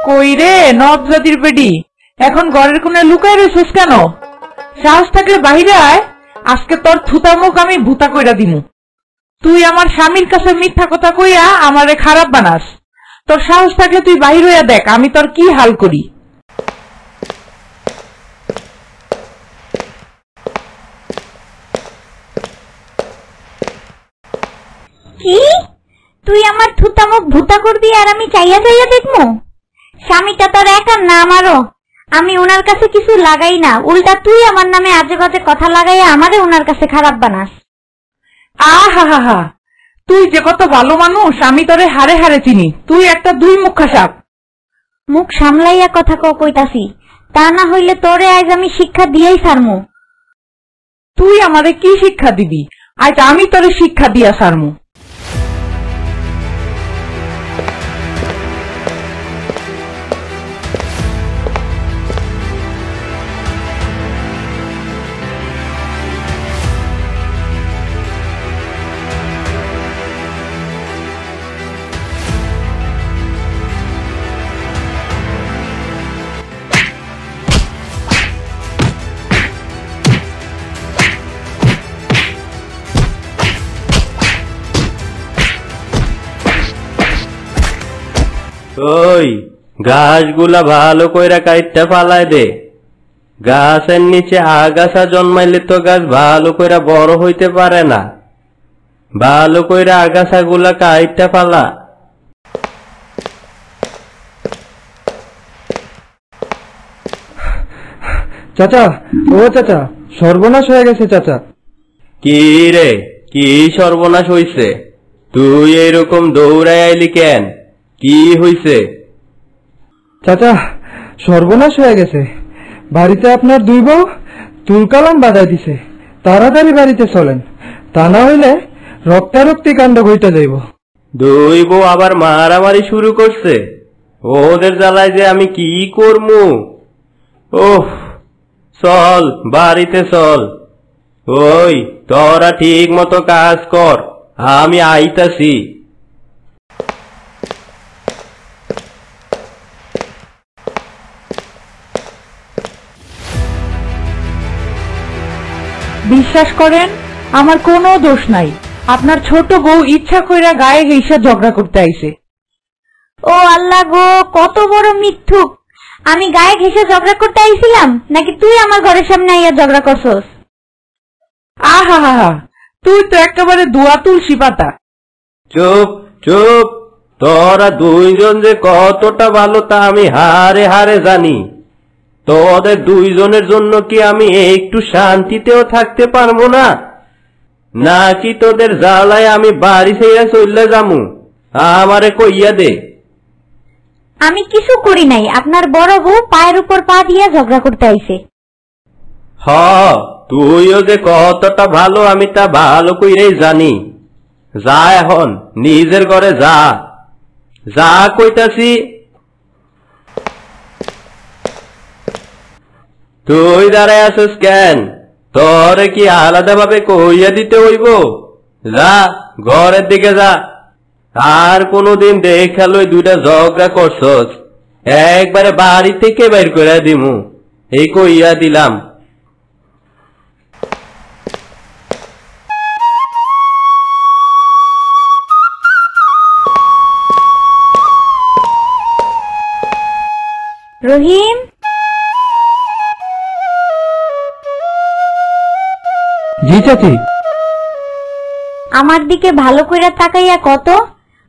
কই রে নবজাতির পেটি, এখন ঘরের কোণে লুকায় রইছস কেন? সাহস থাকলে বাহিরে আয়, আজকে তোর থুতা মুখ আমি ভুতা কইরা দিমু। তুই আমার স্বামীর কাছে মিথ্যা কথা কইয়া আমারে খারাপ বানাস। তোর সাহস থাকলে তুই বাহির হইয়া দেখ আমি তোর কি হাল করি। কি তুই আমার থুতা মুখ ভুতা করবি আর আমি চাইয়া চাইয়া দেখবো? স্বামীটা তোর একার না আমারও। আমি ওনার কাছে কিছু লাগাই না, উল্টা তুই আমার নামে আজে বাজে কথা লাগাইয়া আমারে ওনার কাছে খারাপ বানাস। আহা হা হা, তুই যে কত ভালো মানুষ আমি তোরে হারে হারে চিনি। তুই একটা দুই মুখা সাপ। মুখ সামলাইয়া কথা কইতাছি, তা না হইলে তোরে আজ আমি শিক্ষা দিয়েই ছাড়মু। তুই আমারে কি শিক্ষা দিবি? আজ আমি তোরে শিক্ষা দিয়া ছাড়মু। ওই গাছগুলা ভালো কইরা কাইটটা ফালায় দে। গাছের নিচে আগাছা জন্মাইলে তো গাছ ভালো কইরা বড় হইতে পারে না। ভালো কইরা আগাছা গুলা কাইটটা ফালা। চাচা, ও চাচা, সর্বনাশ হয়ে গেছে চাচা। কি রে, কি সর্বনাশ হইছে? তুই এরকম দৌড়াই আইলি কেন? কি হইছে? চাচা, সর্বনাশ হয়ে গেছে। বাড়িতে আপনার দুই বউ তুলকালাম বাজায় দিছে। তাড়াতাড়ি বাড়িতে চলেন, তা না হইলে রক্তারক্তি কাণ্ড ঘটে যাইব। দুই বউ আবার মারামারি শুরু করছে? ওদের জ্বালায় যে আমি কি করমু? ওহ, চল বাড়িতে চল। ওই তোরা ঠিক মতো কাজ কর, আমি আইতাছি। বিশ্বাস করেন আমার কোনো দোষ নাই। আপনার ছোট বউ ইচ্ছা কইরা গায়ে ঘেঁষা ঝগড়া করতে আইছে। ও আল্লাহ গো, কত বড় মিথ্যুক! আমি গায়ে ঘেঁষে ঝগড়া করতে আইছিলাম নাকি তুই আমার ঘরের সামনে আইয়া ঝগড়া করছস? আহা হা হা, তুই তো একেবারে দুয়া তুলসী পাতা। চুপ চুপ, তোরা দুইজন যে কতটা ভালো তা আমি হারে হারে জানি। তোদের দুইজনের জন্য কি আমি একটু শান্তিতেও থাকতে পারবো না? নাকি তোদের জ্বালায় আমি বাড়ি ছেড়ে চলে যামু? আমারে কইয়া দে। আমি কিছু করি নাই, আপনার বড় বউ পায়ের উপর পা দিয়ে ঝগড়া করতে আইছে। হ, তুইও যে কতটা ভালো আমি তা ভালো কইরেই জানি। যা এখন নিজের ঘরে যা, যা কইতাছি। তুই দাঁড়ায় আছিস কেন? তোরে কি আলাদা ভাবে কইয়া দিতে হইব? যা ঘরের দিকে যা। আর কোনদিন দেখাল ওই দুইটা ঝগড়া করছস, একবারে বাড়ি থেকে বের করে দিমু, এই কইয়া দিলাম। রহিম, জি চাচি। আমার দিকে ভালো করে তাকাইয়া কত,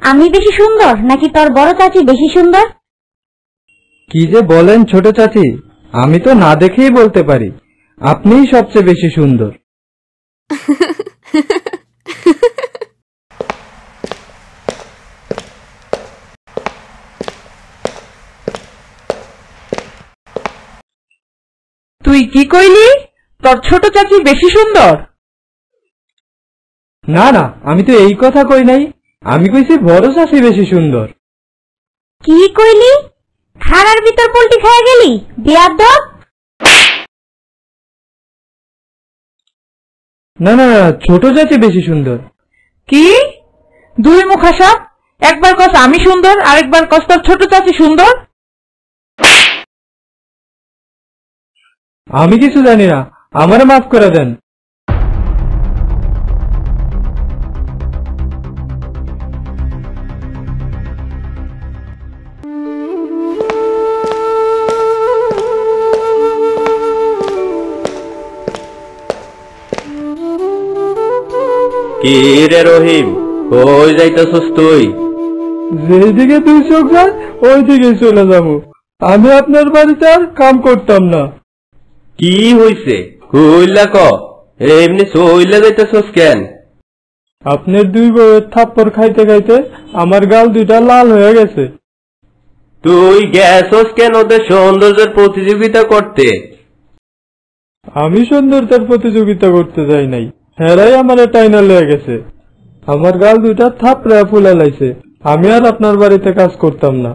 আমি বেশি সুন্দর নাকি তোর বড় চাচি বেশি সুন্দর? কি যে বলেন ছোট চাচি, আমি তো না দেখেই বলতে পারি আপনিই সবচেয়ে বেশি সুন্দর। তুই কি কইলি? তোর ছোট চাচি বেশি সুন্দর? না না, আমি তো এই কথা কই নাই, আমি কইছি বড় চাচি বেশি সুন্দর। কি কইলি? খাড়ার ভিতর পল্টি খাইয়া গেলি বেয়াদব! না না, ছোট চাচি বেশি সুন্দর। কি? দুই মুখা সাপ? একবার কস আমি সুন্দর, আরেকবার কস তোর ছোট চাচি সুন্দর। আমি কিছু জানি না, আমারে মাফ করে দেন। কি রে রহিম, কই যাইতেছস তুই? যেদিকে তুই চোখ যায় ওই দিকে চলে যাবো। আমি আপনার বাড়িতে আর কাম করতাম না। কি হইছে কইলা ক? এমনি চইলা যাইতেছস কেন? আপনার দুই বউয়ের থাপ্পড় খাইতে খাইতে আমার গাল দুইটা লাল হয়ে গেছে। তুই গেছস কেন ওদের সৌন্দর্যের প্রতিযোগিতা করতে? আমি সুন্দরতার প্রতিযোগিতা করতে যাই নাই, হেরাই আমার টাইনা লয়ে গেছে। আমার গাল দুইটা থাপড়া ফুলে লাইছে। আমি আর আপনার বাড়িতে কাজ করতাম না।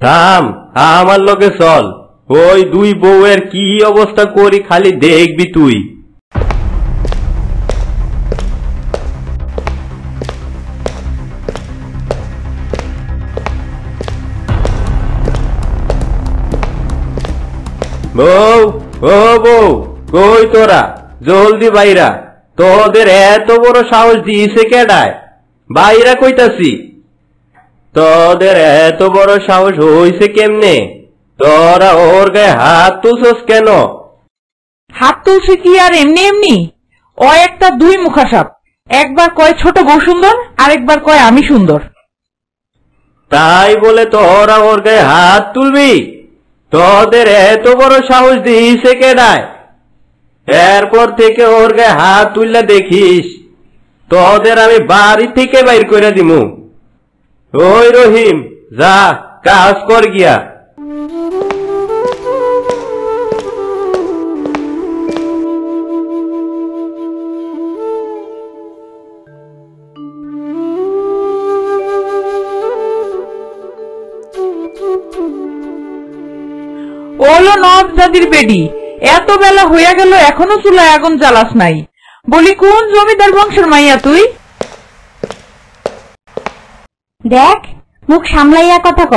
থাম, আমার লগে চল। ওই দুই বউয়ের কি অবস্থা করি খালি দেখবি তুই। বউ, ও বউ, কই তোরা? জলদি বাইরা। তোদের এত বড় সাহস দিয়েছে কেডায়? বাইরা কইতাছি। তোদের এত বড় সাহস হইছে কেমনে? তোরা ওর গায়ে হাত তুলছস কেন? হাত তুলছি কি আর এমনি এমনি? ও একটা দুই মুখা সাপ। একবার কয় ছোট বউ সুন্দর, আরেকবার কয় আমি সুন্দর। তাই বলে তোরা ওর গায়ে হাত তুলবি? তোদের এত বড় সাহস দিয়েছে কেডায়? এরপর থেকে ওর গায়ে হাত তুললে দেখিস তোদের আমি বাড়ি থেকে বাইর করে দিমু। ওই রহিম, যা কাজ কর গিয়া। ওলো নব জাতির বেডি, এত বেলা হইয়া গেল এখনো চুলায় আগুন জ্বালাস নাই। বলি কোন জমিদার বংশের মাইয়া তুই? দেখ, মুখ সামলাইয়া কথা ক।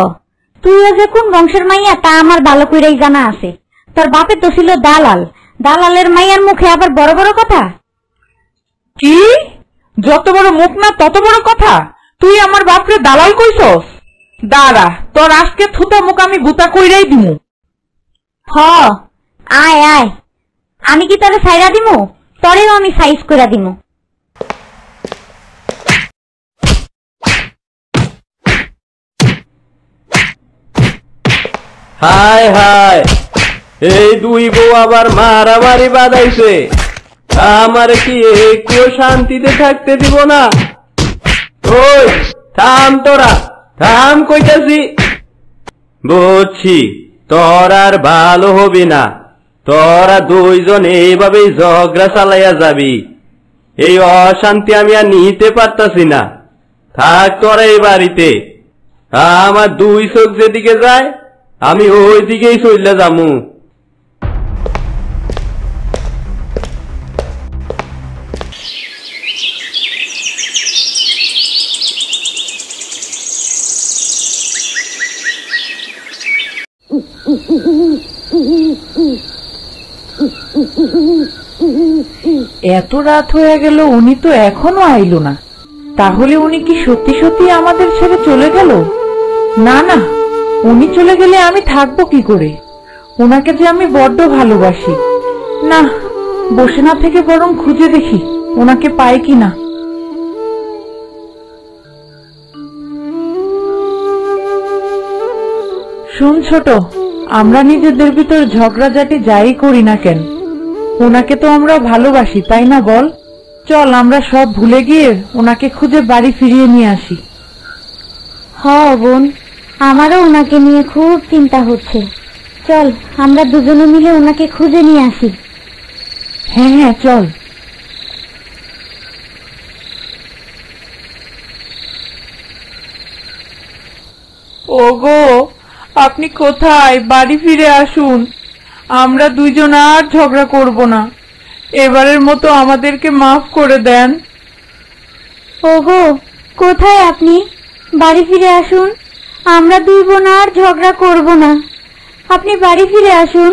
তুইও যে কোন বংশের মাইয়া তা আমার ভালো কইরাই জানা আছে। তোর বাপে তো ছিল দালাল, দালালের মাইয়ার মুখে আবার বড় বড় কথা। কি? যত বড় মুখ না তত বড় কথা? তুই আমার বাপরে দালাল কইছস? দাঁড়া, তোর আজকে থুতা মুখ আমি বুতা কইরাই দিমু। হ, আয় আয়। আমি কি তোরে সাইরা দিমু? তোরেও আমি সাইজ কইরা দিমু। হায় হায়, এই দুই বউ আবার মারামারি বাঁধাইছে। আমার কি একটু শান্তিতে থাকতে দিব না? ওই থাম, তোরা থাম কইতাছি। বুঝছি তোর আর ভালো হবি না। তোরা দুইজন এইভাবেই ঝগড়া চালাইয়া যাবি। এই অশান্তি আমি আর নিতে পারতাছি না। থাক তোরা এই বাড়িতে। আমার দুই চোখ যেদিকে যায় আমি ওই দিকেই চইলা যামু। এত রাত হয়ে গেল, উনি তো এখনো আইলো না। তাহলে উনি কি সত্যি সত্যি আমাদের ছেড়ে চলে গেল? না না, উনি চলে গেলে আমি থাকবো কি করে? ওনাকে যে আমি বড্ড ভালোবাসি। না, বসে না থেকে বরং খুঁজে দেখি ওনাকে পাই কিনা। শুন ছোট, আমরা নিজেদের ভিতর ঝগড়াঝাটি যাই করি না কেন, ওনাকে তো আমরা ভালোবাসি, তাই না বল? চল আমরা সব ভুলে গিয়ে ওনাকে খুঁজে বাড়ি ফিরিয়ে নিয়ে আসি। হ বোন, আমারও ওনাকে নিয়ে খুব চিন্তা হচ্ছে। চল আমরা দুজনে মিলে ওনাকে খুঁজে নিয়ে আসি। হ্যাঁ হ্যাঁ চল। ওগো, আপনি কোথায়? বাড়ি ফিরে আসুন। আমরা দুইজন আর ঝগড়া করব না। এবারের মতো আমাদেরকে মাফ করে দেন। ওগো, কোথায় আপনি? বাড়ি ফিরে আসুন, আমরা দুই বোন আর ঝগড়া করব না। আপনি বাড়ি ফিরে আসুন।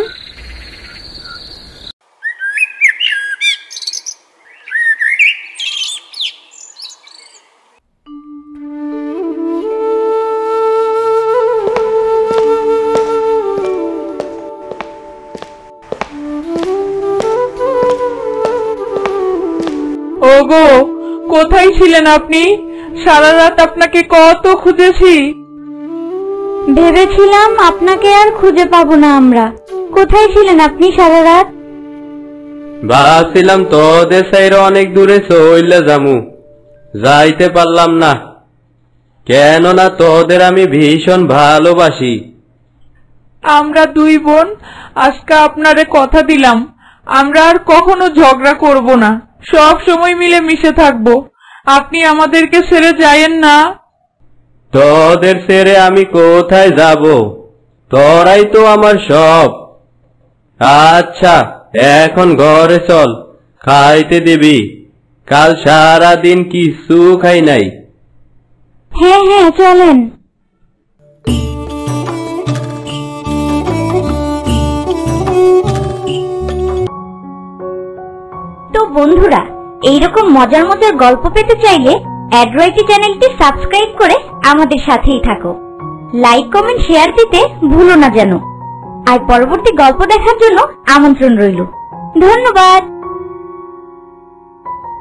ওগো, কোথায় ছিলেন আপনি? সারা রাত আপনাকে কত খুঁজেছি। ভেবেছিলাম আপনাকে আর খুঁজে পাবো না আমরা। কোথায় ছিলেন আপনি সারা রাত? ভাবছিলাম তোদের সাইরে অনেক দূরে চইলে যামু, যাইতে পারলাম না। কেননা তোদের আমি ভীষণ ভালোবাসি। আমরা দুই বোন আজকে আপনারে কথা দিলাম, আমরা আর কখনো ঝগড়া করব না, সব সময় মিলে মিশে থাকবো। আপনি আমাদেরকে ছেড়ে যায়েন না। তোদের ছেড়ে আমি কোথায় যাব? তোরাই তো আমার সব। আচ্ছা, এখন ঘরে চল, খাইতে দিবি। কাল সারা দিন কিছু খাই নাই। হ্যাঁ হ্যাঁ, চলেন। তো বন্ধুরা, এইরকম মজার মজার গল্প পেতে চাইলে অ্যাড্রয়েটি চ্যানেলটি সাবস্ক্রাইব করে আমাদের সাথেই থাকো। লাইক, কমেন্ট, শেয়ার দিতে ভুলো না যেন। আর পরবর্তী গল্প দেখার জন্য আমন্ত্রণ রইল। ধন্যবাদ।